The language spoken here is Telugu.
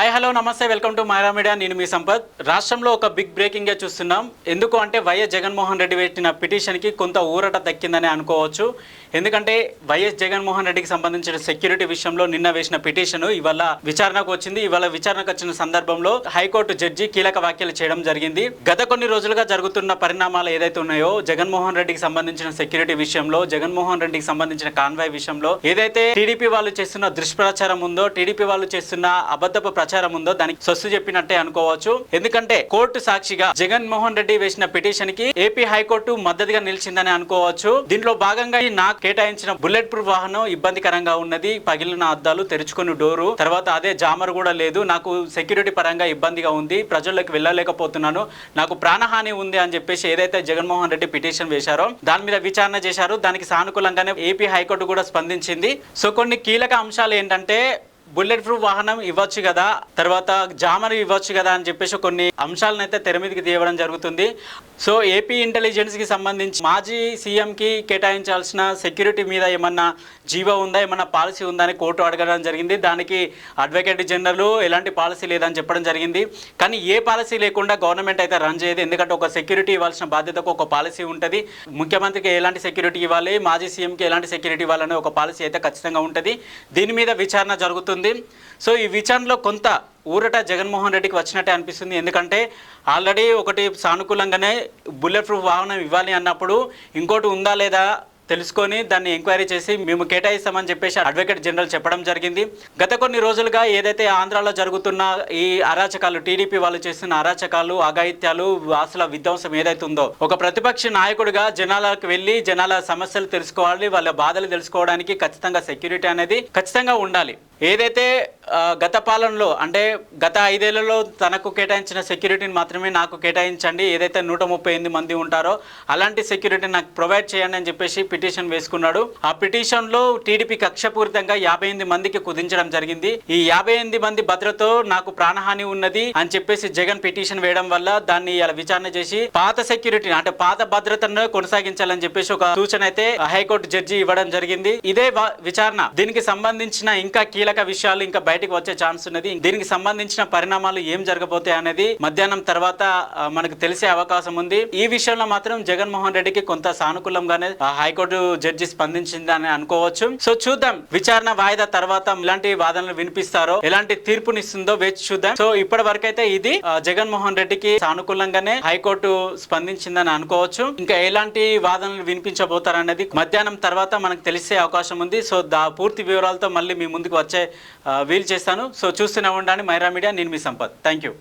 హాయ్ హలో నమస్తే వెల్కమ్ టు మైరా మీడియా. నేను మీ సంపత్. రాష్ట్రంలో ఒక బిగ్ బ్రేకింగ్ చూస్తున్నాం. ఎందుకు అంటే వైఎస్ జగన్మోహన్ రెడ్డి పెట్టిన పిటిషన్కి కొంత ఊరట దక్కిందని అనుకోవచ్చు. ఎందుకంటే వైఎస్ జగన్మోహన్ రెడ్డికి సంబంధించిన సెక్యూరిటీ విషయంలో నిన్న వేసిన పిటిషన్ ఇవాళ విచారణకు వచ్చింది. ఇవాళ విచారణకు వచ్చిన సందర్భంలో హైకోర్టు జడ్జి కీలక వ్యాఖ్యలు చేయడం జరిగింది. గత కొన్ని రోజులుగా జరుగుతున్న పరిణామాలు ఏదైతే ఉన్నాయో జగన్మోహన్ రెడ్డికి సంబంధించిన సెక్యూరిటీ విషయంలో, జగన్మోహన్ రెడ్డికి సంబంధించిన కాన్వాయ్ విషయంలో ఏదైతే టీడీపీ వాళ్ళు చేస్తున్న దుష్ప్రచారం ఉందో, టీడీపీ వాళ్ళు చేస్తున్న అబద్ధపు ప్రచారం ఉందో దానికి సొస్సు చెప్పినట్టే అనుకోవచ్చు. ఎందుకంటే కోర్టు సాక్షిగా జగన్మోహన్ రెడ్డి వేసిన పిటిషన్ కి ఏపీ హైకోర్టు మద్దతుగా నిలిచిందని అనుకోవచ్చు. దీంట్లో భాగంగా నాకు కేటాయించిన బుల్లెట్ ప్రూఫ్ వాహనం ఇబ్బందికరంగా ఉన్నది, పగిలిన అద్దాలు, తెరుచుకుని డోరు, తర్వాత అదే జామర్ కూడా లేదు, నాకు సెక్యూరిటీ పరంగా ఇబ్బందిగా ఉంది, ప్రజల్లోకి వెళ్ళలేకపోతున్నాను, నాకు ప్రాణహాని ఉంది అని చెప్పేసి ఏదైతే జగన్మోహన్ రెడ్డి పిటిషన్ వేశారో దాని మీద విచారణ చేశారు. దానికి సానుకూలంగానే ఏపీ హైకోర్టు కూడా స్పందించింది. సో కొన్ని కీలక అంశాలు ఏంటంటే బుల్లెట్ ప్రూఫ్ వాహనం ఇవ్వచ్చు కదా, తర్వాత జామర్ ఇవ్వచ్చు కదా అని చెప్పేసి కొన్ని అంశాలను అయితే తెర మీదకి తీయడం జరుగుతుంది. సో ఏపీ ఇంటెలిజెన్స్కి సంబంధించి మాజీ సీఎంకి కేటాయించాల్సిన సెక్యూరిటీ మీద ఏమన్నా జీవో ఉందా, ఏమన్నా పాలసీ ఉందా అని కోర్టు అడగడం జరిగింది. దానికి అడ్వకేట్ జనరల్ ఎలాంటి పాలసీ లేదని చెప్పడం జరిగింది. కానీ ఏ పాలసీ లేకుండా గవర్నమెంట్ అయితే రన్ చేయదు. ఎందుకంటే ఒక సెక్యూరిటీ ఇవ్వాల్సిన బాధ్యతకు ఒక పాలసీ ఉంటుంది. ముఖ్యమంత్రికి ఎలాంటి సెక్యూరిటీ ఇవ్వాలి, మాజీ సీఎంకి ఎలాంటి సెక్యూరిటీ ఇవ్వాలనే ఒక పాలసీ అయితే ఖచ్చితంగా ఉంటుంది. దీని మీద విచారణ జరుగుతుంది. సో ఈ విచారణలో కొంత ఊరట జగన్మోహన్ రెడ్డికి వచ్చినట్టే అనిపిస్తుంది. ఎందుకంటే ఆల్రెడీ ఒకటి సానుకూలంగానే బుల్లెట్ ప్రూఫ్ వాహనం ఇవ్వాలి అన్నప్పుడు ఇంకోటి ఉందా లేదా తెలుసుకొని దాన్ని ఎంక్వైరీ చేసి మేము కేటాయిస్తామని చెప్పేసి అడ్వకేట్ జనరల్ చెప్పడం జరిగింది. గత కొన్ని రోజులుగా ఏదైతే ఆంధ్రాలో జరుగుతున్న ఈ అరాచకాలు, టీడీపీ వాళ్ళు చేస్తున్న అరాచకాలు, అఘాయిత్యాలు, ఆస్తుల విధ్వంసం ఏదైతే ఉందో, ఒక ప్రతిపక్ష నాయకుడిగా జనాలకు వెళ్ళి జనాల సమస్యలు తెలుసుకోవాలి, వాళ్ళ బాధలు తెలుసుకోవడానికి ఖచ్చితంగా సెక్యూరిటీ అనేది ఖచ్చితంగా ఉండాలి. ఏదైతే గత పాలనలో అంటే గత 5 ఏళ్లలో తనకు కేటాయించిన సెక్యూరిటీని మాత్రమే నాకు కేటాయించండి, ఏదైతే 138 మంది ఉంటారో అలాంటి సెక్యూరిటీ నాకు ప్రొవైడ్ చేయండి అని చెప్పేసి పిటిషన్ వేసుకున్నాడు. ఆ పిటిషన్లో టీడీపీ కక్షపూరితంగా 58 మందికి కుదించడం జరిగింది. ఈ 58 మంది భద్రతో నాకు ప్రాణహాని ఉన్నది అని చెప్పేసి జగన్ పిటిషన్ వేయడం వల్ల దాన్ని ఇలా విచారణ చేసి పాత సెక్యూరిటీ అంటే పాత భద్రతను కొనసాగించాలని చెప్పేసి ఒక సూచన అయితే హైకోర్టు జడ్జి ఇవ్వడం జరిగింది. ఇదే విచారణ. దీనికి సంబంధించిన ఇంకా కీలక విషయాలు ఇంకా బయటకు వచ్చే ఛాన్స్ ఉన్నది. దీనికి సంబంధించిన పరిణామాలు ఏం జరగబోతాయి అనేది మధ్యాహ్నం తర్వాత మనకు తెలిసే అవకాశం ఉంది. ఈ విషయంలో మాత్రం జగన్మోహన్ రెడ్డికి కొంత సానుకూలంగానే హైకోర్టు జడ్జి స్పందించిందని అనుకోవచ్చు. సో చూద్దాం, విచారణ వాయిదా తర్వాత ఇలాంటి వాదనలు వినిపిస్తారో, ఎలాంటి తీర్పునిస్తుందో వేచి చూద్దాం. సో ఇప్పటి వరకైతే ఇది జగన్మోహన్ రెడ్డికి సానుకూలంగానే హైకోర్టు స్పందించిందని అనుకోవచ్చు. ఇంకా ఎలాంటి వాదనలు వినిపించబోతారనేది మధ్యాహ్నం తర్వాత మనకు తెలిసే అవకాశం ఉంది. సో పూర్తి వివరాలతో మళ్ళీ మీ ముందుకు వచ్చే వీలు చేస్తాను. సో చూస్తూనే ఉండండి మైరా మీడియా. నేను మీ సంపత్. Thank you.